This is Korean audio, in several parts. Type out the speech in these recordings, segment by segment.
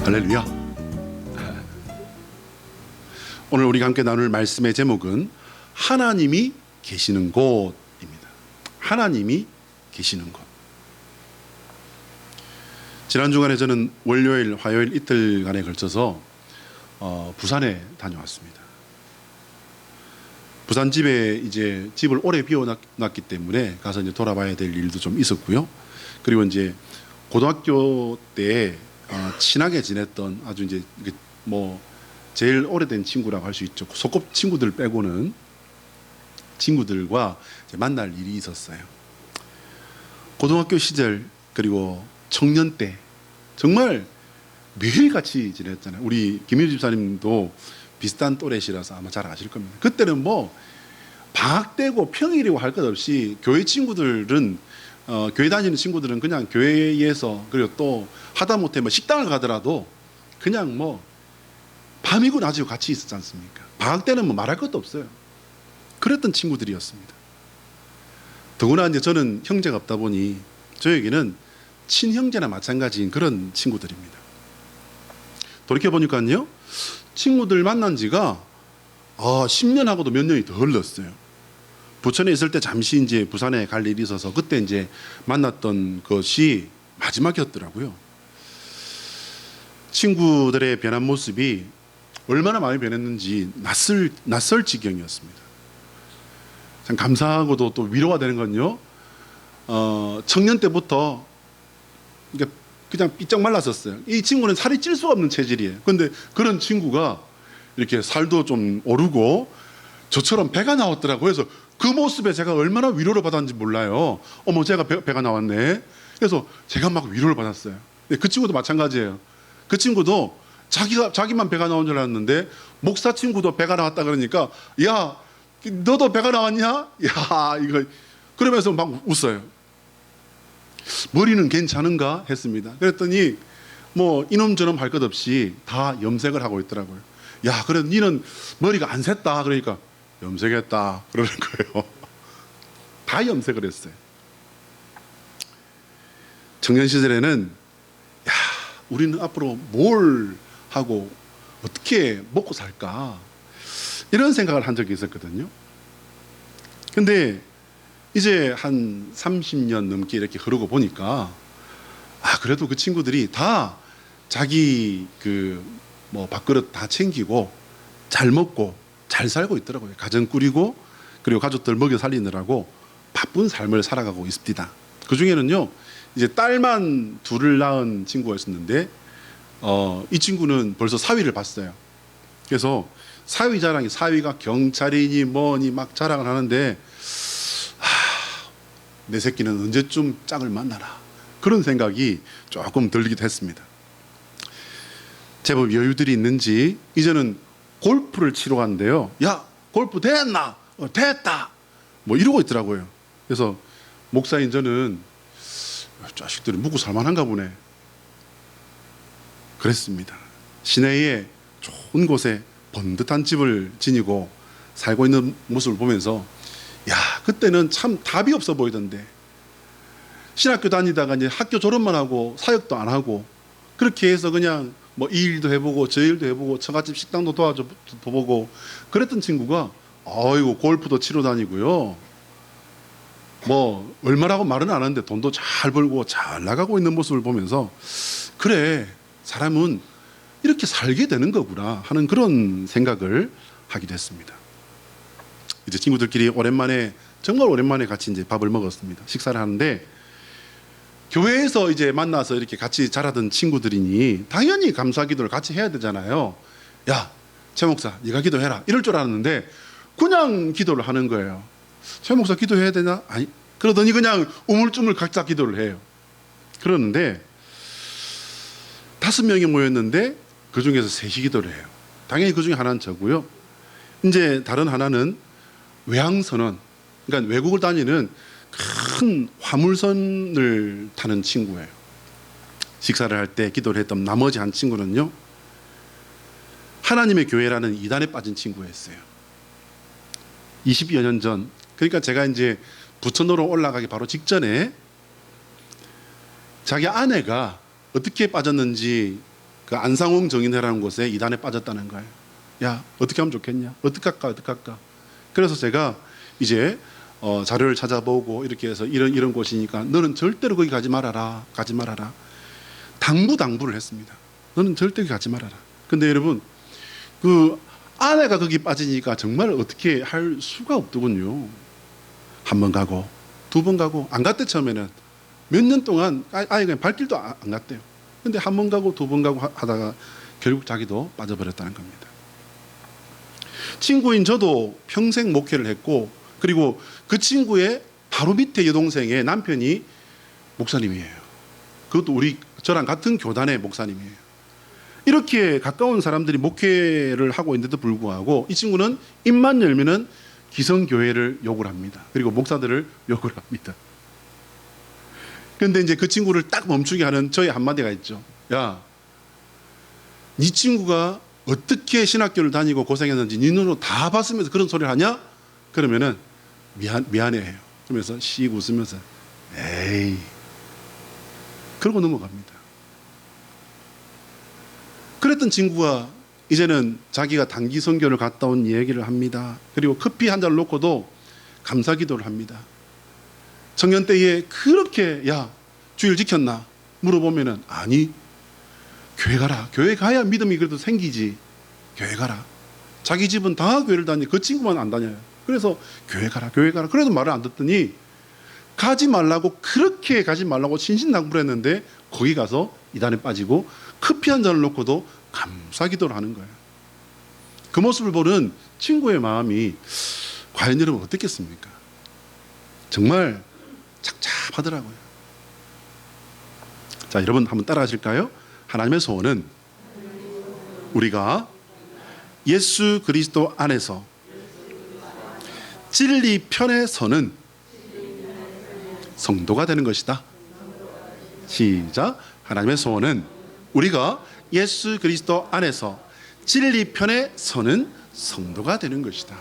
할렐루야. 오늘 우리가 함께 나눌 말씀의 제목은 하나님이 계시는 곳입니다. 하나님이 계시는 곳. 지난 주간에 저는 월요일, 화요일 이틀간에 걸쳐서 부산에 다녀왔습니다. 부산 집에 이제 집을 오래 비워놨기 때문에 가서 이제 돌아봐야 될 일도 좀 있었고요. 그리고 이제 고등학교 때 친하게 지냈던 아주 이제 뭐 제일 오래된 친구라고 할 수 있죠. 소꿉 친구들 빼고는 친구들과 이제 만날 일이 있었어요. 고등학교 시절 그리고 청년 때 정말 매일 같이 지냈잖아요. 우리 김효주 집사님도 비슷한 또래시라서 아마 잘 아실 겁니다. 그때는 뭐 방학 때고 평일이고 할 것 없이 교회 친구들은 교회 다니는 친구들은 그냥 교회에서 그리고 또 하다못해 뭐 식당을 가더라도 그냥 뭐 밤이고 낮이고 같이 있었지 않습니까? 방학 때는 뭐 말할 것도 없어요. 그랬던 친구들이었습니다. 더구나 이제 저는 형제가 없다 보니 저에게는 친형제나 마찬가지인 그런 친구들입니다. 돌이켜보니까요, 친구들 만난 지가 10년하고도 몇 년이 더 흘렀어요. 부천에 있을 때 잠시 이제 부산에 갈 일이 있어서 그때 이제 만났던 것이 마지막이었더라고요. 친구들의 변한 모습이 얼마나 많이 변했는지 낯설 지경이었습니다. 참 감사하고도 또 위로가 되는 건요, 청년 때부터 그냥 삐쩍 말랐었어요. 이 친구는 살이 찔 수가 없는 체질이에요. 그런데 그런 친구가 이렇게 살도 좀 오르고 저처럼 배가 나왔더라고요. 그래서 그 모습에 제가 얼마나 위로를 받았는지 몰라요. 어머, 제가 배가 나왔네. 그래서 제가 막 위로를 받았어요. 그 친구도 마찬가지예요. 그 친구도 자기만 배가 나온 줄 알았는데 목사 친구도 배가 나왔다 그러니까 야, 너도 배가 나왔냐? 야, 이거 그러면서 막 웃어요. 머리는 괜찮은가 했습니다. 그랬더니 뭐 이놈저놈 할 것 없이 다 염색을 하고 있더라고요. 야, 그래 니는 머리가 안 샜다 그러니까 염색했다 그러는 거예요. 다 염색을 했어요. 청년 시절에는 야, 우리는 앞으로 뭘 하고 어떻게 먹고 살까 이런 생각을 한 적이 있었거든요. 근데 이제 한 30년 넘게 이렇게 흐르고 보니까 그래도 그 친구들이 다 자기 뭐 밥그릇 다 챙기고 잘 먹고 잘 살고 있더라고요. 가정 꾸리고 그리고 가족들 먹여 살리느라고 바쁜 삶을 살아가고 있습니다. 그 중에는요, 이제 딸만 둘을 낳은 친구가 있었는데 이 친구는 벌써 사위를 봤어요. 그래서 사위 자랑이, 사위가 경찰이니 뭐니 막 자랑을 하는데 내 새끼는 언제쯤 짝을 만나나 그런 생각이 조금 들기도 했습니다. 제법 여유들이 있는지 이제는 골프를 치러 갔는데요. 야, 골프 됐나? 됐다. 뭐 이러고 있더라고요. 그래서 목사인 저는 자식들이 묵고 살만한가 보네 그랬습니다. 시내에 좋은 곳에 번듯한 집을 지니고 살고 있는 모습을 보면서 야, 그때는 참 답이 없어 보이던데 신학교 다니다가 이제 학교 졸업만 하고 사역도 안 하고 그렇게 해서 그냥 뭐 이 일도 해보고 저 일도 해보고 처갓집 식당도 도와보고 그랬던 친구가 아이고 골프도 치러 다니고요, 뭐 얼마라고 말은 안 하는데 돈도 잘 벌고 잘 나가고 있는 모습을 보면서 그래, 사람은 이렇게 살게 되는 거구나 하는 그런 생각을 하기도 했습니다. 이제 친구들끼리 정말 오랜만에 같이 이제 밥을 먹었습니다. 식사를 하는데 교회에서 이제 만나서 이렇게 같이 자라던 친구들이니 당연히 감사 기도를 같이 해야 되잖아요. 야, 최 목사 네가 기도해라 이럴 줄 알았는데 그냥 기도를 하는 거예요. 최 목사 기도해야 되나? 아니, 그러더니 그냥 우물쭈물 각자 기도를 해요. 그러는데 5명이 모였는데 그 중에서 3이 기도를 해요. 당연히 그 중에 하나는 저고요. 이제 다른 하나는 외항선원, 그러니까 외국을 다니는 큰 화물선을 타는 친구예요. 식사를 할 때 기도를 했던 나머지 한 친구는요, 하나님의 교회라는 이단에 빠진 친구였어요. 20여 년 전, 그러니까 제가 이제 부천으로 올라가기 바로 직전에 자기 아내가 어떻게 빠졌는지 그 안상홍 정인회라는 곳에 이단에 빠졌다는 거예요. 야, 어떻게 하면 좋겠냐? 어떻게 할까? 어떻게 할까? 그래서 제가 이제 자료를 찾아보고 이렇게 해서 이런 곳이니까 너는 절대로 거기 가지 말아라. 가지 말아라. 당부를 했습니다. 너는 절대 가지 말아라. 근데 여러분, 그 아내가 거기 빠지니까 정말 어떻게 할 수가 없더군요. 한 번 가고 두 번 가고 안 갔대. 처음에는 몇 년 동안 아이가 발길도 안 갔대요. 근데 한 번 가고 두 번 가고 하다가 결국 자기도 빠져버렸다는 겁니다. 친구인 저도 평생 목회를 했고, 그리고 그 친구의 바로 밑에 여동생의 남편이 목사님이에요. 그것도 저랑 같은 교단의 목사님이에요. 이렇게 가까운 사람들이 목회를 하고 있는데도 불구하고 이 친구는 입만 열면은 기성교회를 욕을 합니다. 그리고 목사들을 욕을 합니다. 그런데 이제 그 친구를 딱 멈추게 하는 저의 한마디가 있죠. 야, 네 친구가 어떻게 신학교를 다니고 고생했는지 네 눈으로 다 봤으면서 그런 소리를 하냐? 그러면은 미안해해요. 그러면서 씩 웃으면서 에이, 그러고 넘어갑니다. 그랬던 친구가 이제는 자기가 단기 선교를 갔다 온 얘기를 합니다. 그리고 커피 한 잔을 놓고도 감사 기도를 합니다. 청년 때에 그렇게 야, 주일 지켰나? 물어보면은 아니, 교회 가라. 교회 가야 믿음이 그래도 생기지. 교회 가라. 자기 집은 다 교회를 다니, 그 친구만 안 다녀요. 그래서 교회 가라, 교회 가라. 그래도 말을 안 듣더니 가지 말라고, 그렇게 가지 말라고 신신당부를 했는데 거기 가서 이단에 빠지고 커피 한 잔을 놓고도 감사 기도를 하는 거예요. 그 모습을 보는 친구의 마음이 과연 여러분 어떻겠습니까? 정말 착잡하더라고요. 자, 여러분 한번 따라 하실까요? 하나님의 소원은 우리가 예수 그리스도 안에서 진리 편에 서는 성도가 되는 것이다. 시작. 하나님의 소원은 우리가 예수 그리스도 안에서 진리 편에 서는 성도가 되는 것이다.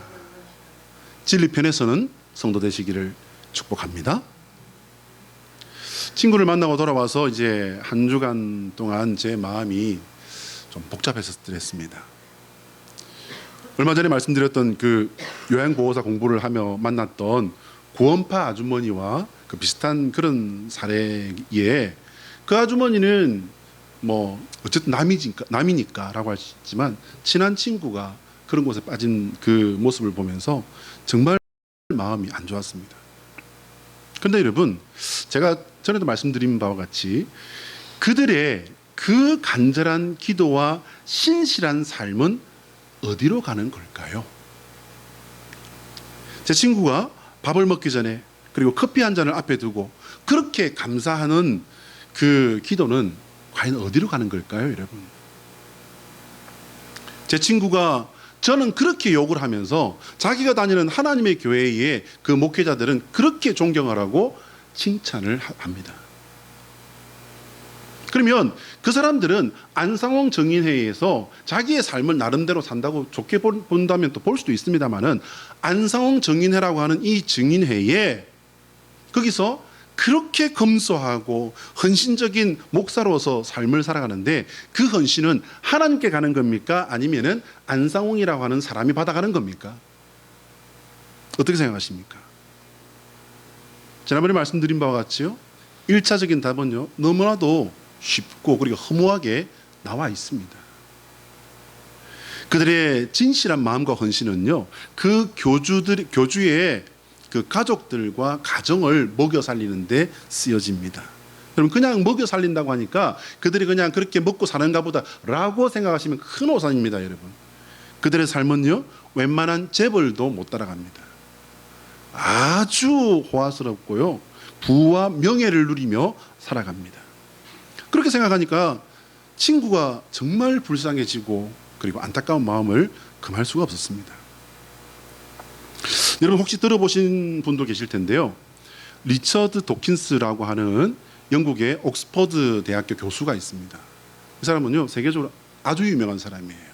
진리 편에 서는 성도 되시기를 축복합니다. 친구를 만나고 돌아와서 이제 한 주간 동안 제 마음이 좀 복잡했었습니다. 얼마 전에 말씀드렸던 그 요양보호사 공부를 하며 만났던 구원파 아주머니와 그 비슷한 그런 사례에, 그 아주머니는 뭐 어쨌든 남이니까라고 하시지만 친한 친구가 그런 곳에 빠진 그 모습을 보면서 정말 마음이 안 좋았습니다. 그런데 여러분, 제가 전에도 말씀드린 바와 같이 그들의 그 간절한 기도와 신실한 삶은 어디로 가는 걸까요? 제 친구가 밥을 먹기 전에, 그리고 커피 한 잔을 앞에 두고 그렇게 감사하는 그 기도는 과연 어디로 가는 걸까요, 여러분? 제 친구가 저는 그렇게 욕을 하면서 자기가 다니는 하나님의 교회의 그 목회자들은 그렇게 존경하라고 칭찬을 합니다. 그러면 그 사람들은 안상홍 정인회에서 자기의 삶을 나름대로 산다고 좋게 본다면 또 볼 수도 있습니다만은, 안상홍 정인회라고 하는 이 정인회에 거기서 그렇게 검소하고 헌신적인 목사로서 삶을 살아가는데 그 헌신은 하나님께 가는 겁니까? 아니면은 안상홍이라고 하는 사람이 받아가는 겁니까? 어떻게 생각하십니까? 지난번에 말씀드린 바와 같이요, 1차적인 답은요 너무나도 쉽고 그리고 허무하게 나와 있습니다. 그들의 진실한 마음과 헌신은요, 그 교주의 그 가족들과 가정을 먹여 살리는데 쓰여집니다. 여러분, 그냥 먹여 살린다고 하니까 그들이 그냥 그렇게 먹고 사는가 보다라고 생각하시면 큰 오산입니다, 여러분. 그들의 삶은요, 웬만한 재벌도 못 따라갑니다. 아주 호화스럽고요, 부와 명예를 누리며 살아갑니다. 그렇게 생각하니까 친구가 정말 불쌍해지고 그리고 안타까운 마음을 금할 수가 없었습니다. 여러분 혹시 들어보신 분도 계실 텐데요, 리처드 도킨스라고 하는 영국의 옥스퍼드 대학교 교수가 있습니다. 이 사람은요 세계적으로 아주 유명한 사람이에요.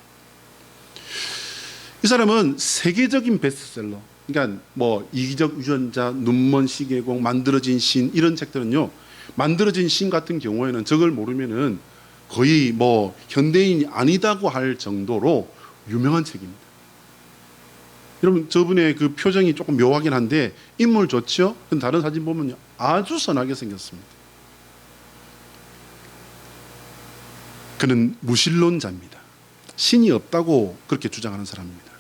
이 사람은 세계적인 베스트셀러, 그러니까 뭐 이기적 유전자, 눈먼 시계공, 만들어진 신, 이런 책들은요, 만들어진 신 같은 경우에는 저걸 모르면은 거의 뭐 현대인이 아니다고 할 정도로 유명한 책입니다. 여러분 저분의 그 표정이 조금 묘하긴 한데 인물 좋죠? 근데 다른 사진 보면요 아주 선하게 생겼습니다. 그는 무신론자입니다. 신이 없다고 그렇게 주장하는 사람입니다.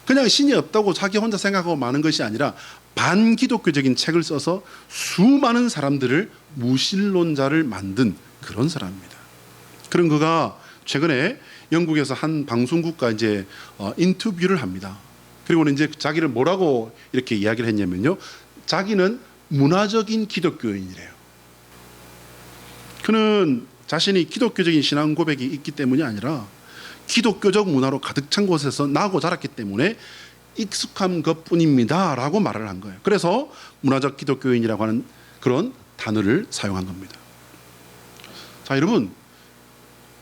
그냥 신이 없다고 자기 혼자 생각하고 마는 것이 아니라 반기독교적인 책을 써서 수많은 사람들을 무신론자를 만든 그런 사람입니다. 그런 그가 최근에 영국에서 한 방송국과 이제 인터뷰를 합니다. 그리고는 이제 자기를 뭐라고 이렇게 이야기를 했냐면요. 자기는 문화적인 기독교인이래요. 그는 자신이 기독교적인 신앙 고백이 있기 때문이 아니라 기독교적 문화로 가득 찬 곳에서 나고 자랐기 때문에 익숙한 것뿐입니다 라고 말을 한 거예요. 그래서 문화적 기독교인이라고 하는 그런 단어를 사용한 겁니다. 자,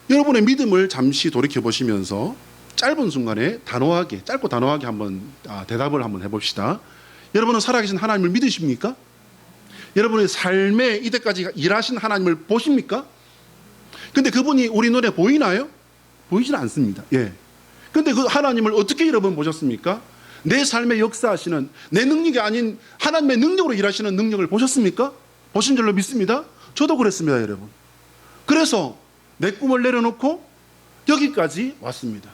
여러분의 믿음을 잠시 돌이켜 보시면서 짧은 순간에 짧고 단호하게 한번 대답을 한번 해봅시다. 여러분은 살아계신 하나님을 믿으십니까? 여러분의 삶에 이때까지 일하신 하나님을 보십니까? 근데 그분이 우리 눈에 보이나요? 보이지는 않습니다. 예. 근데 그 하나님을 어떻게 여러분 보셨습니까? 내 삶에 역사하시는 내 능력이 아닌 하나님의 능력으로 일하시는 능력을 보셨습니까? 보신 줄로 믿습니다. 저도 그랬습니다, 여러분. 그래서 내 꿈을 내려놓고 여기까지 왔습니다.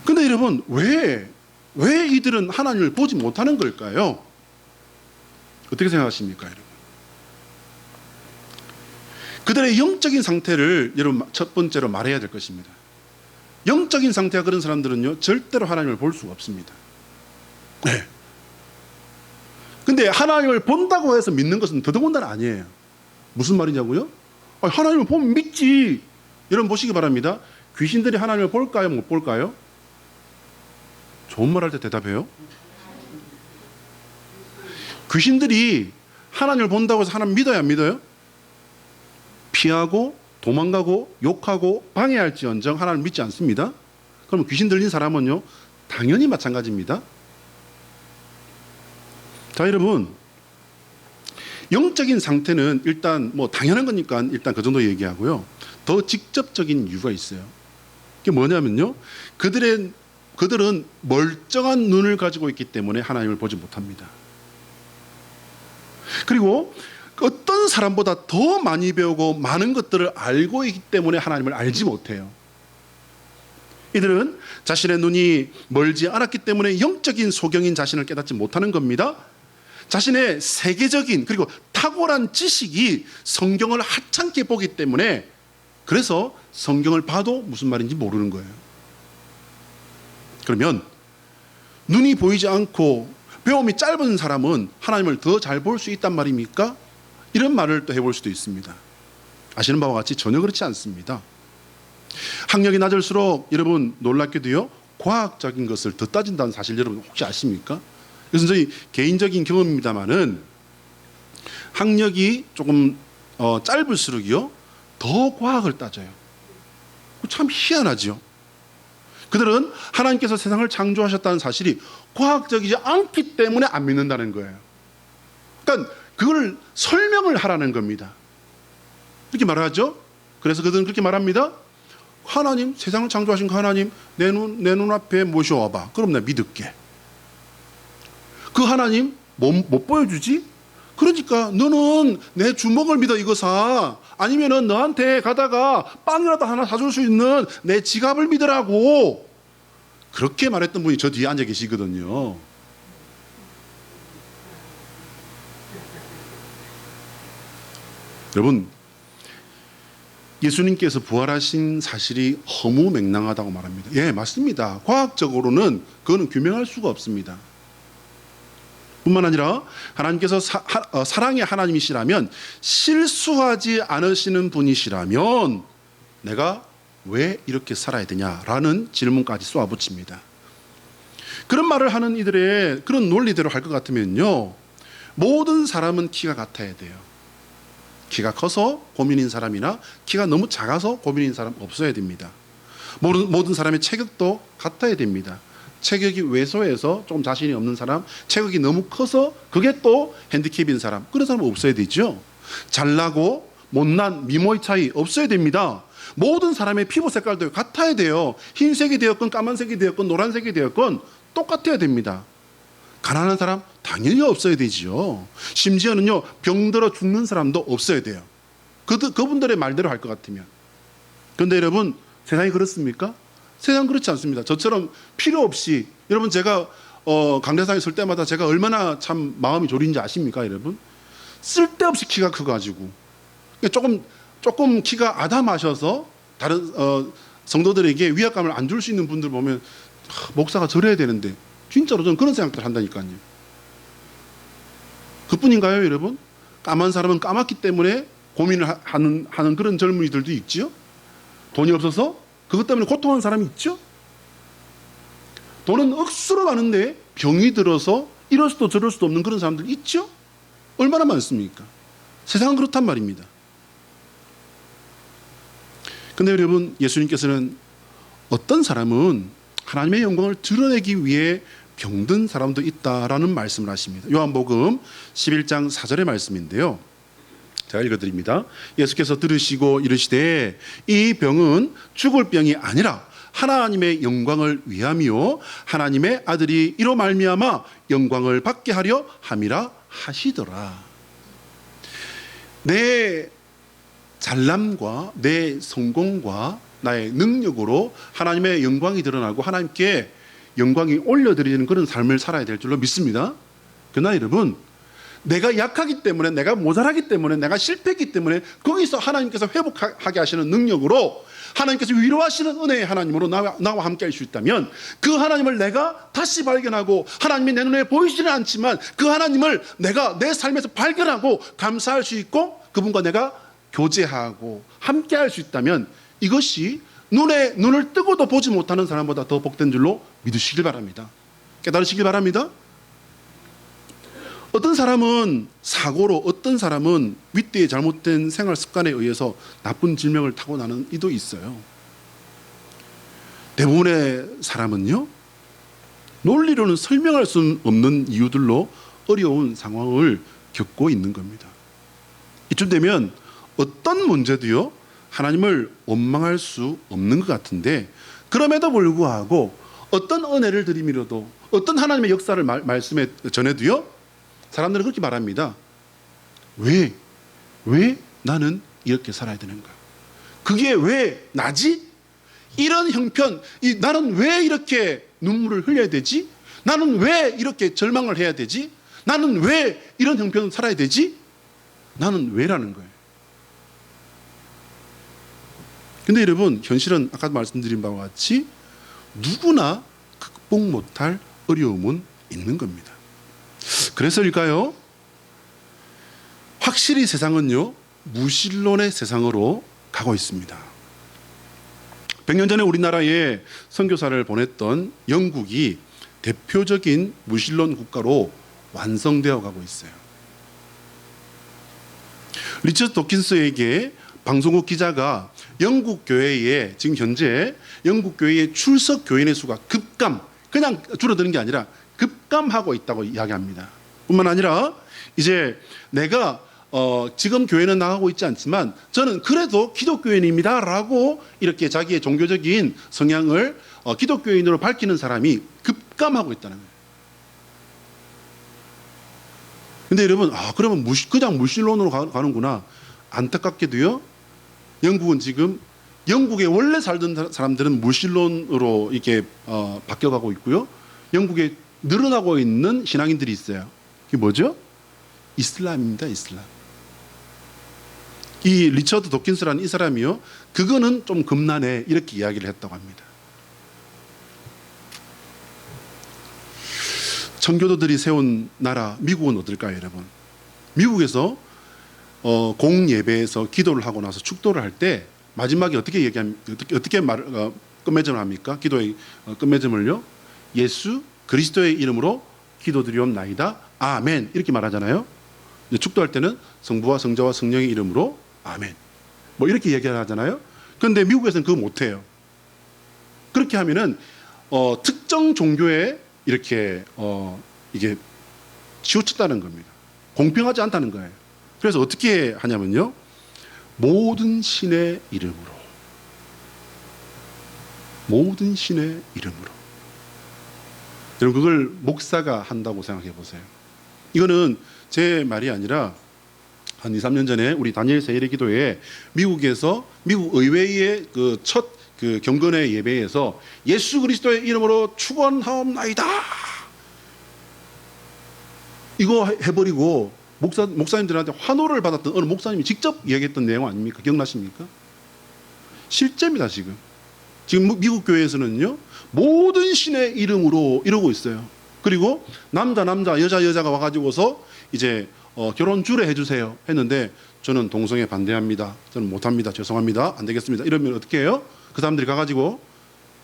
근데 여러분 왜 이들은 하나님을 보지 못하는 걸까요? 어떻게 생각하십니까, 여러분? 그들의 영적인 상태를 여러분 첫 번째로 말해야 될 것입니다. 영적인 상태가 그런 사람들은요 절대로 하나님을 볼 수가 없습니다. 네. 근데 하나님을 본다고 해서 믿는 것은 더더군다나 아니에요. 무슨 말이냐고요? 하나님을 보면 믿지. 여러분 보시기 바랍니다. 귀신들이 하나님을 볼까요? 못 볼까요? 좋은 말 할 때 대답해요. 귀신들이 하나님을 본다고 해서 하나님 믿어야 안 믿어요? 피하고 도망가고 욕하고 방해할지언정 하나님을 믿지 않습니다. 그러면 귀신 들린 사람은요 당연히 마찬가지입니다. 자, 여러분 영적인 상태는 일단 뭐 당연한 거니까 일단 그 정도 얘기하고요. 더 직접적인 이유가 있어요. 그게 뭐냐면요, 그들은 멀쩡한 눈을 가지고 있기 때문에 하나님을 보지 못합니다. 그리고 어떤 사람보다 더 많이 배우고 많은 것들을 알고 있기 때문에 하나님을 알지 못해요. 이들은 자신의 눈이 멀지 않았기 때문에 영적인 소경인 자신을 깨닫지 못하는 겁니다. 자신의 세계적인 그리고 탁월한 지식이 성경을 하찮게 보기 때문에 그래서 성경을 봐도 무슨 말인지 모르는 거예요. 그러면 눈이 보이지 않고 배움이 짧은 사람은 하나님을 더 잘 볼 수 있단 말입니까? 이런 말을 또 해볼 수도 있습니다. 아시는 바와 같이 전혀 그렇지 않습니다. 학력이 낮을수록 여러분 놀랍게도요 과학적인 것을 더 따진다는 사실 여러분 혹시 아십니까? 그래서 저희 개인적인 경험입니다만은 학력이 조금 짧을수록요 더 과학을 따져요. 참 희한하죠. 그들은 하나님께서 세상을 창조하셨다는 사실이 과학적이지 않기 때문에 안 믿는다는 거예요. 그러니까 그걸 설명을 하라는 겁니다. 이렇게 말하죠. 그래서 그들은 그렇게 말합니다. 하나님, 세상을 창조하신 그 하나님 내 눈앞에 모셔와봐. 그럼 내가 믿을게. 그 하나님 못 보여주지? 그러니까 너는 내 주먹을 믿어 이거 사. 아니면은 너한테 가다가 빵이라도 하나 사줄 수 있는 내 지갑을 믿으라고. 그렇게 말했던 분이 저 뒤에 앉아 계시거든요. 여러분, 예수님께서 부활하신 사실이 허무맹랑하다고 말합니다. 예, 맞습니다. 과학적으로는 그거는 규명할 수가 없습니다. 뿐만 아니라 하나님께서 사랑의 하나님이시라면, 실수하지 않으시는 분이시라면 내가 왜 이렇게 살아야 되냐라는 질문까지 쏘아붙입니다. 그런 말을 하는 이들의 그런 논리대로 할 것 같으면요, 모든 사람은 키가 같아야 돼요. 키가 커서 고민인 사람이나 키가 너무 작아서 고민인 사람 없어야 됩니다. 모든 사람의 체격도 같아야 됩니다. 체격이 왜소해서 좀 자신이 없는 사람, 체격이 너무 커서 그게 또 핸디캡인 사람, 그런 사람은 없어야 되죠. 잘나고 못난, 미모의 차이 없어야 됩니다. 모든 사람의 피부 색깔도 같아야 돼요. 흰색이 되었건 까만색이 되었건 노란색이 되었건 똑같아야 됩니다. 가난한 사람 당연히 없어야 되지요. 심지어는요, 병들어 죽는 사람도 없어야 돼요. 그분들의 말대로 할 것 같으면. 그런데 여러분, 세상이 그렇습니까? 세상 그렇지 않습니다. 저처럼 필요 없이, 여러분 제가 강대상에 설 때마다 제가 얼마나 참 마음이 졸인지 아십니까, 여러분? 쓸데없이 키가 커가지고 조금 키가 아담하셔서 다른 성도들에게 위압감을 안 줄 수 있는 분들 보면 목사가 저래야 되는데, 진짜로 저는 그런 생각들 한다니까요. 그뿐인가요, 여러분? 까만 사람은 까맣기 때문에 고민을 하는 그런 젊은이들도 있지요. 돈이 없어서 그것 때문에 고통하는 사람이 있죠. 돈은 억수로 많은데 병이 들어서 이럴 수도 저럴 수도 없는 그런 사람들 있죠. 얼마나 많습니까? 세상은 그렇단 말입니다. 근데 여러분, 예수님께서는 어떤 사람은 하나님의 영광을 드러내기 위해 병든 사람도 있다라는 말씀을 하십니다. 요한복음 11장 4절의 말씀인데요. 제가 읽어드립니다. 예수께서 들으시고 이르시되 이 병은 죽을 병이 아니라 하나님의 영광을 위함이요 하나님의 아들이 이로 말미암아 영광을 받게 하려 함이라 하시더라. 내 잘남과 내 성공과 나의 능력으로 하나님의 영광이 드러나고 하나님께 영광이 올려드리는 그런 삶을 살아야 될 줄로 믿습니다. 그러나 여러분, 내가 약하기 때문에, 내가 모자라기 때문에, 내가 실패했기 때문에 거기서 하나님께서 회복하게 하시는 능력으로, 하나님께서 위로하시는 은혜의 하나님으로 나와 함께 할 수 있다면, 그 하나님을 내가 다시 발견하고, 하나님이 내 눈에 보이지는 않지만 그 하나님을 내가 내 삶에서 발견하고 감사할 수 있고, 그분과 내가 교제하고 함께 할 수 있다면, 이것이 눈을 뜨고도 보지 못하는 사람보다 더 복된 줄로 믿으시길 바랍니다. 깨달으시길 바랍니다. 어떤 사람은 사고로, 어떤 사람은 윗대의 잘못된 생활 습관에 의해서 나쁜 질병을 타고나는 이도 있어요. 대부분의 사람은요, 논리로는 설명할 수 없는 이유들로 어려운 상황을 겪고 있는 겁니다. 이쯤 되면 어떤 문제도요, 하나님을 원망할 수 없는 것 같은데, 그럼에도 불구하고 어떤 은혜를 드리미로도, 어떤 하나님의 역사를 말씀에 전해도요, 사람들은 그렇게 말합니다. 왜 나는 이렇게 살아야 되는가? 그게 왜 나지? 이런 형편, 나는 왜 이렇게 눈물을 흘려야 되지? 나는 왜 이렇게 절망을 해야 되지? 나는 왜 이런 형편을 살아야 되지? 나는 왜라는 거예요. 근데 여러분, 현실은 아까 말씀드린 바와 같이 누구나 극복 못할 어려움은 있는 겁니다. 그래서일까요? 확실히 세상은요, 무신론의 세상으로 가고 있습니다. 100년 전에 우리나라에 선교사를 보냈던 영국이 대표적인 무신론 국가로 완성되어 가고 있어요. 리처드 도킨스에게 방송국 기자가 영국 교회에, 지금 현재 영국 교회의 출석 교인의 수가 그냥 줄어드는 게 아니라 급감하고 있다고 이야기합니다. 뿐만 아니라 이제 내가 지금 교회는 나가고 있지 않지만 저는 그래도 기독교인입니다 라고 이렇게 자기의 종교적인 성향을 기독교인으로 밝히는 사람이 급감하고 있다는 거예요. 근데 여러분, 그러면 그냥 무신론으로 가는구나. 안타깝게도요, 영국은 지금, 영국에 원래 살던 사람들은 무신론으로 이렇게 바뀌어가고 있고요, 영국에 늘어나고 있는 신앙인들이 있어요. 그게 뭐죠? 이슬람입니다. 이슬람. 이 리처드 도킨스라는 이 사람이요, 그거는 좀 겁나네 이렇게 이야기를 했다고 합니다. 청교도들이 세운 나라 미국은 어떨까요, 여러분? 미국에서 공예배에서 기도를 하고 나서 축도를 할 때 마지막에 어떻게 끝맺음을 합니까? 기도의 끝맺음을요, 예수 그리스도의 이름으로 기도드리옵나이다 아멘 이렇게 말하잖아요. 축도할 때는 성부와 성자와 성령의 이름으로 아멘 뭐 이렇게 얘기를 하잖아요. 그런데 미국에서는 그거 못해요. 그렇게 하면은 특정 종교에 이렇게 이게 치우쳤다는 겁니다. 공평하지 않다는 거예요. 그래서 어떻게 하냐면요, 모든 신의 이름으로. 모든 신의 이름으로. 여러분, 그걸 목사가 한다고 생각해 보세요. 이거는 제 말이 아니라 한 2, 3년 전에 우리 다니엘 세일의 기도에 미국에서 미국 의회의 그 첫 경건회 예배에서 예수 그리스도의 이름으로 축원하옵나이다, 이거 해버리고 목사님들한테 환호를 받았던 어느 목사님이 직접 이야기했던 내용 아닙니까? 기억나십니까? 실제입니다. 지금 미국 교회에서는요, 모든 신의 이름으로 이러고 있어요. 그리고 남자 여자가 와가지고서 이제 결혼 주례 해주세요 했는데, 저는 동성애 반대합니다, 저는 못합니다, 죄송합니다, 안 되겠습니다, 이러면 어떻게 해요? 그 사람들이 가가지고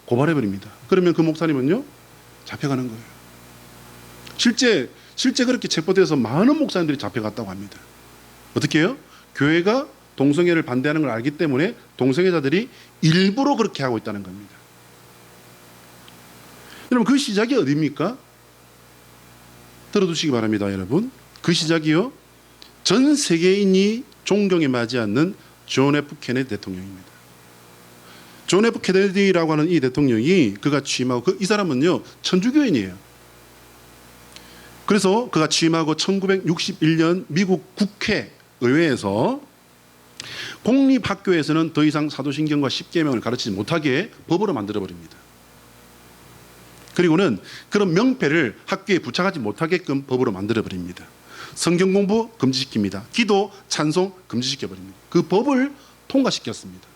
고발해버립니다. 그러면 그 목사님은요, 잡혀가는 거예요. 실제 그렇게 체포돼서 많은 목사님들이 잡혀갔다고 합니다. 어떻게 해요? 교회가 동성애를 반대하는 걸 알기 때문에 동성애자들이 일부러 그렇게 하고 있다는 겁니다. 여러분, 그 시작이 어디입니까? 들어두시기 바랍니다, 여러분. 그 시작이요, 전 세계인이 존경에 맞지 않는 존 F 케네디 대통령입니다. 존 F 케네디라고 하는 이 대통령이 그가 취임하고, 이 사람은요 천주교인이에요. 그래서 그가 취임하고 1961년 미국 국회 의회에서 공립학교에서는 더 이상 사도신경과 십계명을 가르치지 못하게 법으로 만들어버립니다. 그리고는 그런 명패를 학교에 부착하지 못하게끔 법으로 만들어버립니다. 성경 공부 금지시킵니다. 기도, 찬송 금지시켜버립니다. 그 법을 통과시켰습니다.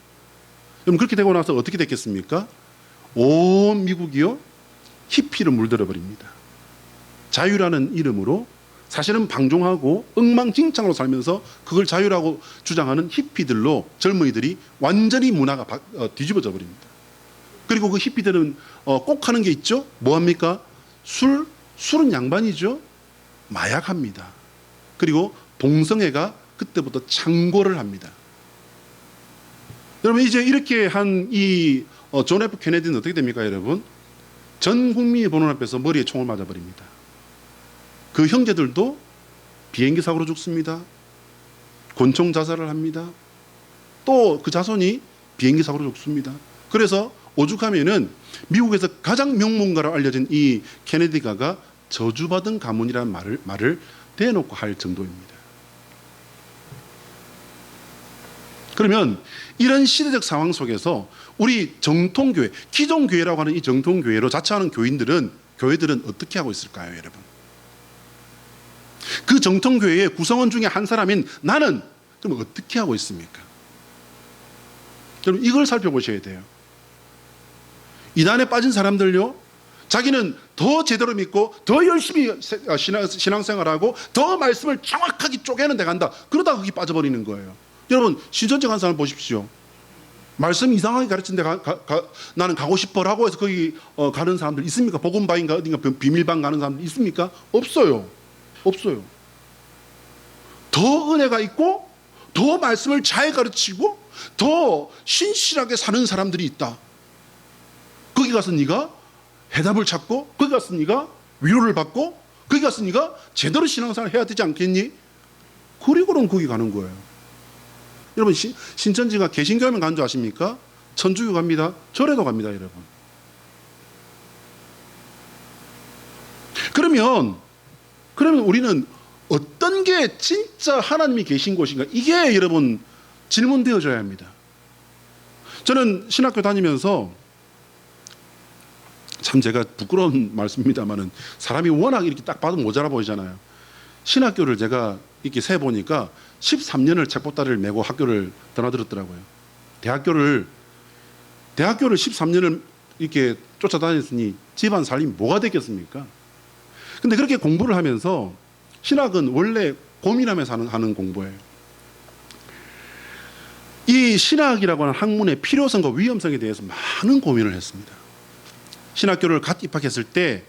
그럼 그렇게 되고 나서 어떻게 됐겠습니까? 온 미국이요, 히피를 물들어버립니다. 자유라는 이름으로 사실은 방종하고 엉망진창으로 살면서 그걸 자유라고 주장하는 히피들로 젊은이들이 완전히 문화가 뒤집어져 버립니다. 그리고 그 히피들은 꼭 하는 게 있죠. 뭐합니까? 술은 양반이죠. 마약합니다. 그리고 동성애가 그때부터 창궐을 합니다. 여러분, 이제 이렇게 한 이 존 F 케네디는 어떻게 됩니까, 여러분? 전 국민이 보는 앞에서 머리에 총을 맞아버립니다. 그 형제들도 비행기 사고로 죽습니다. 권총 자살을 합니다. 또 그 자손이 비행기 사고로 죽습니다. 그래서 오죽하면은 미국에서 가장 명문가로 알려진 이 케네디가가 저주받은 가문이라는 말을 대놓고 할 정도입니다. 그러면 이런 시대적 상황 속에서 우리 정통교회, 기존교회라고 하는 이 정통교회로 자처하는 교회들은 어떻게 하고 있을까요, 여러분? 그 정통교회의 구성원 중에 한 사람인 나는 그럼 어떻게 하고 있습니까? 여러분, 이걸 살펴보셔야 돼요. 이단에 빠진 사람들요, 자기는 더 제대로 믿고 더 열심히 신앙생활하고 더 말씀을 정확하게 쪼개는 데 간다. 그러다가 거기 빠져버리는 거예요. 여러분, 신천지 간 사람 보십시오. 말씀 이상하게 가르친 데 나는 가고 싶어라고 해서 거기 가는 사람들 있습니까? 복음방인가 어딘가 비밀방 가는 사람들 있습니까? 없어요. 더 은혜가 있고 더 말씀을 잘 가르치고 더 신실하게 사는 사람들이 있다. 거기 가서 네가 해답을 찾고, 거기 가서 네가 위로를 받고, 거기 가서 네가 제대로 신앙생활 해야 되지 않겠니? 그리고는 거기 가는 거예요. 여러분, 신천지가 개신교회만 가는 줄 아십니까? 천주교 갑니다. 절에도 갑니다, 여러분. 그러면 우리는 어떤 게 진짜 하나님이 계신 곳인가? 이게 여러분 질문되어져야 합니다. 저는 신학교 다니면서, 참 제가 부끄러운 말씀입니다만은 사람이 워낙 이렇게 딱 봐도 모자라 보이잖아요. 신학교를 제가 이렇게 세 보니까 13년을 책보따리를 메고 학교를 드나들었더라고요. 대학교를 13년을 이렇게 쫓아다녔으니 집안 살림이 뭐가 됐겠습니까? 근데 그렇게 공부를 하면서, 신학은 원래 고민하면서 하는 공부예요. 이 신학이라고 하는 학문의 필요성과 위험성에 대해서 많은 고민을 했습니다. 신학교를 갓 입학했을 때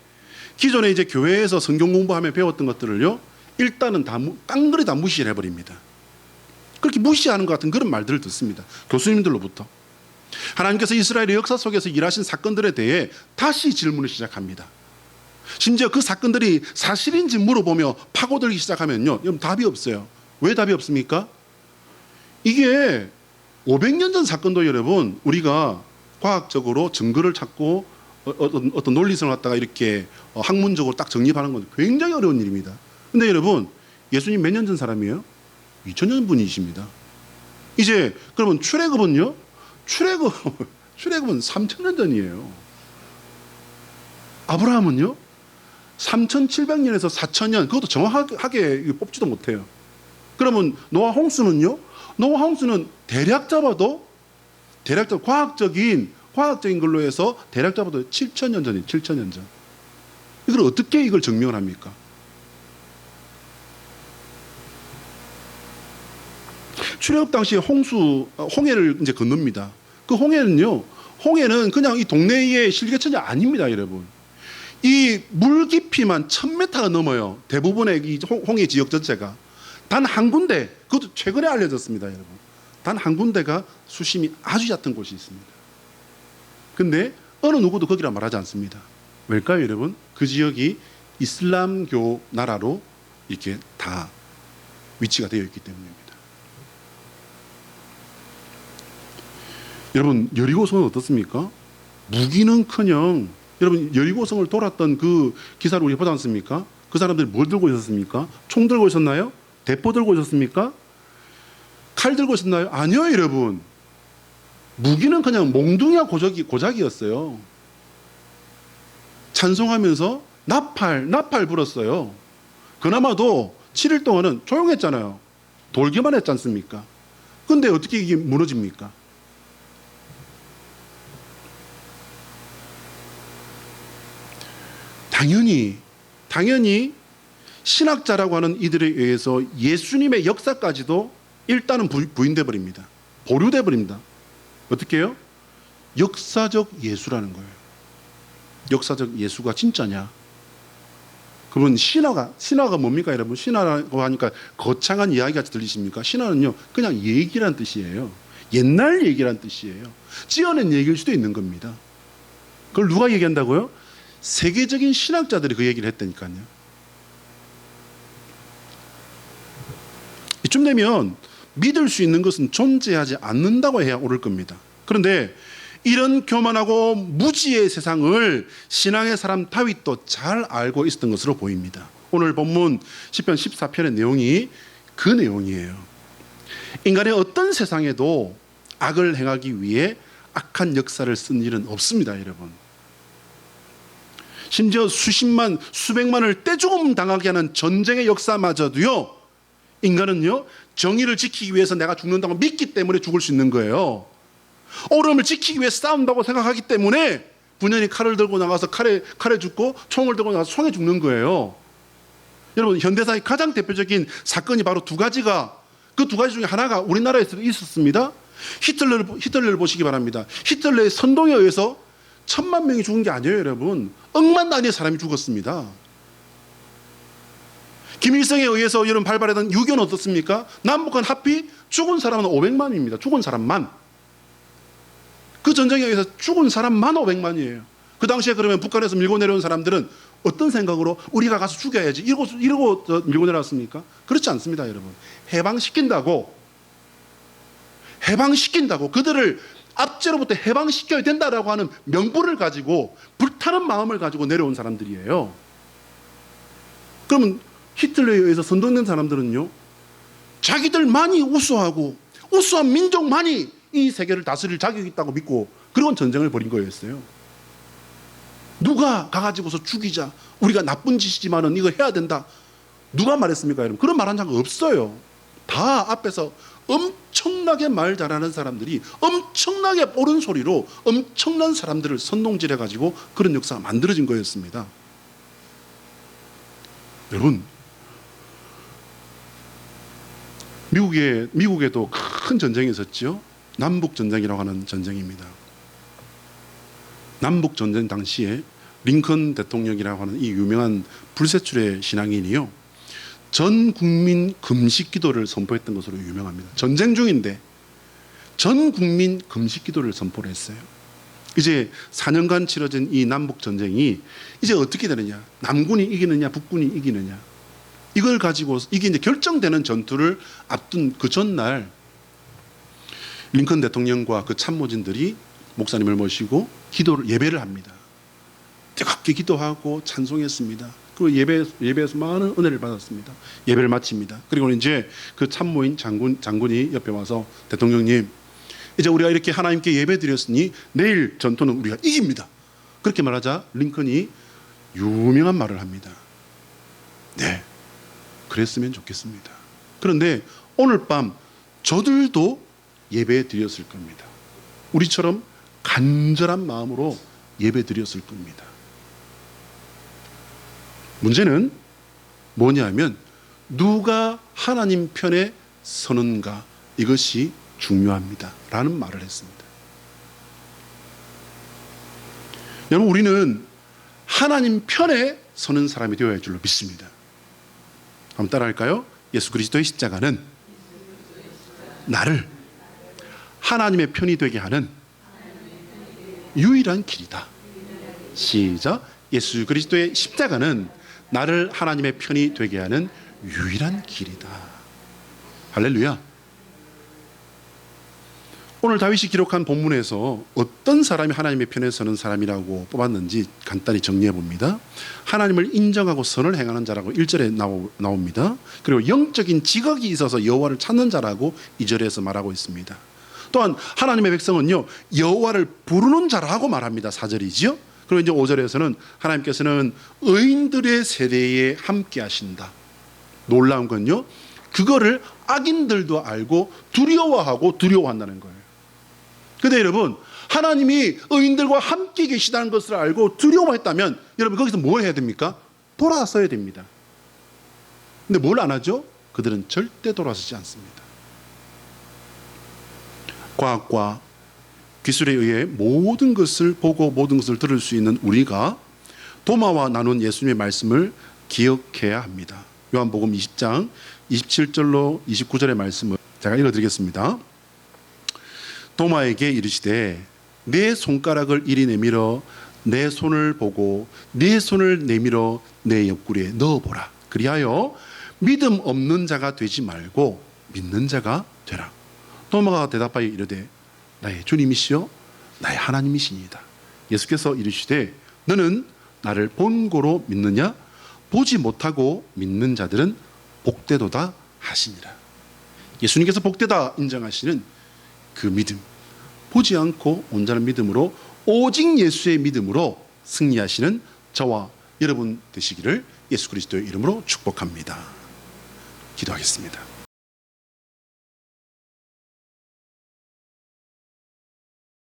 기존에 이제 교회에서 성경 공부하며 배웠던 것들을요, 일단은 깡그리 다 무시를 해버립니다. 그렇게 무시하는 것 같은 그런 말들을 듣습니다. 교수님들로부터. 하나님께서 이스라엘의 역사 속에서 일하신 사건들에 대해 다시 질문을 시작합니다. 심지어 그 사건들이 사실인지 물어보며 파고들기 시작하면요, 여러분 답이 없어요. 왜 답이 없습니까? 이게 500년 전 사건도 여러분 우리가 과학적으로 증거를 찾고 어떤 논리성을 갖다가 이렇게 학문적으로 딱 정립하는 건 굉장히 어려운 일입니다. 근데 여러분 예수님 몇 년 전 사람이에요? 2000년 분이십니다. 이제 그러면 출애굽은요? 출애굽은 3000년 전이에요. 아브라함은요? 3700년에서 4000년, 그것도 정확하게 뽑지도 못해요. 그러면 노아 홍수는요? 노아 홍수는 대략 잡아도 과학적인 걸로 해서 대략 잡아도 7000년 전이에요. 7000년 전. 이걸 어떻게 이걸 증명을 합니까? 출애굽 당시에 홍해를 이제 건넙니다. 그 홍해는 그냥 이 동네의 실개천이 아닙니다, 여러분. 이 물 깊이만 1000m가 넘어요. 대부분의 이 홍해 지역 전체가. 단 한 군데, 그것도 최근에 알려졌습니다, 여러분. 단 한 군데가 수심이 아주 얕은 곳이 있습니다. 근데 어느 누구도 거기라 말하지 않습니다. 왜일까요, 여러분? 그 지역이 이슬람교 나라로 이렇게 다 위치가 되어 있기 때문입니다. 여러분, 여리고성은 어떻습니까? 무기는커녕, 여러분 여리고성을 돌았던 그 기사를 우리 보지 않습니까? 그 사람들이 뭘 들고 있었습니까? 총 들고 있었나요? 대포 들고 있었습니까? 칼 들고 있었나요? 아니요, 여러분. 무기는 그냥 몽둥이와 고작이었어요. 찬송하면서 나팔 불었어요. 그나마도 7일 동안은 조용했잖아요. 돌기만 했지 않습니까? 근데 어떻게 이게 무너집니까? 당연히 신학자라고 하는 이들에 의해서 예수님의 역사까지도 일단은 부인돼 버립니다. 보류돼 버립니다. 어떻게 해요? 역사적 예수라는 거예요. 역사적 예수가 진짜냐? 그러면 신화가 뭡니까, 여러분? 신화라고 하니까 거창한 이야기같이 들리십니까? 신화는요, 그냥 얘기란 뜻이에요. 옛날 얘기란 뜻이에요. 지어낸 얘기일 수도 있는 겁니다. 그걸 누가 얘기한다고요? 세계적인 신학자들이 그 얘기를 했다니까요. 이쯤 되면 믿을 수 있는 것은 존재하지 않는다고 해야 옳을 겁니다. 그런데 이런 교만하고 무지의 세상을 신앙의 사람 다윗도 잘 알고 있었던 것으로 보입니다. 오늘 본문 시편 14편의 내용이 그 내용이에요. 인간의 어떤 세상에도 악을 행하기 위해 악한 역사를 쓴 일은 없습니다, 여러분. 심지어 수십만, 수백만을 떼죽음 당하게 하는 전쟁의 역사마저도요, 인간은요, 정의를 지키기 위해서 내가 죽는다고 믿기 때문에 죽을 수 있는 거예요. 옳음을 지키기 위해 싸운다고 생각하기 때문에 분연히 칼을 들고 나가서 칼에 죽고 총을 들고 나가서 총에 죽는 거예요. 여러분, 현대사의 가장 대표적인 사건이 바로 두 가지가, 그 두 가지 중에 하나가 우리나라에서 있었습니다. 히틀러를 보시기 바랍니다. 히틀러의 선동에 의해서 1000만 명이 죽은 게 아니에요, 여러분. 억만 단위의 사람이 죽었습니다. 김일성에 의해서 여러분 발발했던 유교는 어떻습니까? 남북한 합의, 죽은 사람은 500만입니다. 죽은 사람만. 그 전쟁에 의해서 죽은 사람만 500만이에요. 그 당시에 그러면 북한에서 밀고 내려온 사람들은 어떤 생각으로 우리가 가서 죽여야지 이러고 밀고 내려왔습니까? 그렇지 않습니다, 여러분. 해방시킨다고 그들을 압제로부터 해방시켜야 된다라고 하는 명분을 가지고 불타는 마음을 가지고 내려온 사람들이에요. 그러면 히틀러에 의해서 선동된 사람들은요, 자기들만이 우수한 민족만이 이 세계를 다스릴 자격이 있다고 믿고 그런 전쟁을 벌인 거였어요. 누가 가가지고서 죽이자, 우리가 나쁜 짓이지만은 이거 해야 된다, 누가 말했습니까, 여러분? 그런 말 한 적 없어요. 다 앞에서 엄청나게 말 잘하는 사람들이 엄청나게 옳은 소리로 엄청난 사람들을 선동질해가지고 그런 역사가 만들어진 거였습니다. 여러분, 미국에도 큰 전쟁이 있었죠. 남북전쟁이라고 하는 전쟁입니다. 남북전쟁 당시에 링컨 대통령이라고 하는 이 유명한 불세출의 신앙인이요, 전 국민 금식 기도를 선포했던 것으로 유명합니다. 전쟁 중인데 전 국민 금식 기도를 선포를 했어요. 이제 4년간 치러진 이 남북전쟁이 이제 어떻게 되느냐, 남군이 이기느냐 북군이 이기느냐, 이걸 가지고 이게 이제 결정되는 전투를 앞둔 그 전날 링컨 대통령과 그 참모진들이 목사님을 모시고 예배를 합니다. 뜨겁게 기도하고 찬송했습니다. 그리고 예배에서 많은 은혜를 받았습니다. 예배를 마칩니다. 그리고 이제 그 참모인 장군이 옆에 와서 대통령님, 이제 우리가 이렇게 하나님께 예배 드렸으니 내일 전투는 우리가 이깁니다. 그렇게 말하자 링컨이 유명한 말을 합니다. 네, 그랬으면 좋겠습니다. 그런데 오늘 밤 저들도 예배 드렸을 겁니다. 우리처럼 간절한 마음으로 예배 드렸을 겁니다. 문제는 뭐냐면 누가 하나님 편에 서는가, 이것이 중요합니다 라는 말을 했습니다. 여러분, 우리는 하나님 편에 서는 사람이 되어야 할 줄로 믿습니다. 한번 따라할까요? 예수 그리스도의 십자가는 나를 하나님의 편이 되게 하는 유일한 길이다. 시작. 예수 그리스도의 십자가는 나를 하나님의 편이 되게 하는 유일한 길이다. 할렐루야. 오늘 다윗이 기록한 본문에서 어떤 사람이 하나님의 편에 서는 사람이라고 뽑았는지 간단히 정리해 봅니다. 하나님을 인정하고 선을 행하는 자라고 1절에 나옵니다. 그리고 영적인 지각이 있어서 여호와를 찾는 자라고 2절에서 말하고 있습니다. 또한 하나님의 백성은요, 여호와를 부르는 자라고 말합니다. 4절이지요. 그리고 이제 5절에서는 하나님께서는 의인들의 세대에 함께 하신다. 놀라운 건요, 그거를 악인들도 알고 두려워한다는 거예요. 그런데 여러분, 하나님이 의인들과 함께 계시다는 것을 알고 두려워했다면 여러분 거기서 뭐 해야 됩니까? 돌아서야 됩니다. 근데 뭘 안 하죠? 그들은 절대 돌아서지 않습니다. 과학과 기술에 의해 모든 것을 보고 모든 것을 들을 수 있는 우리가 도마와 나눈 예수님의 말씀을 기억해야 합니다. 요한복음 20장 27절로 29절의 말씀을 제가 읽어드리겠습니다. 도마에게 이르시되 내 손가락을 이리 내밀어 내 손을 보고 내 손을 내밀어 내 옆구리에 넣어보라. 그리하여 믿음 없는 자가 되지 말고 믿는 자가 되라. 도마가 대답하여 이르되 나의 주님이시여 나의 하나님이시니이다. 예수께서 이르시되 너는 나를 본고로 믿느냐? 보지 못하고 믿는 자들은 복되도다 하시니라. 예수님께서 복되다 인정하시는 그 믿음, 보지 않고 온전한 믿음으로 오직 예수의 믿음으로 승리하시는 저와 여러분 되시기를 예수 그리스도의 이름으로 축복합니다. 기도하겠습니다.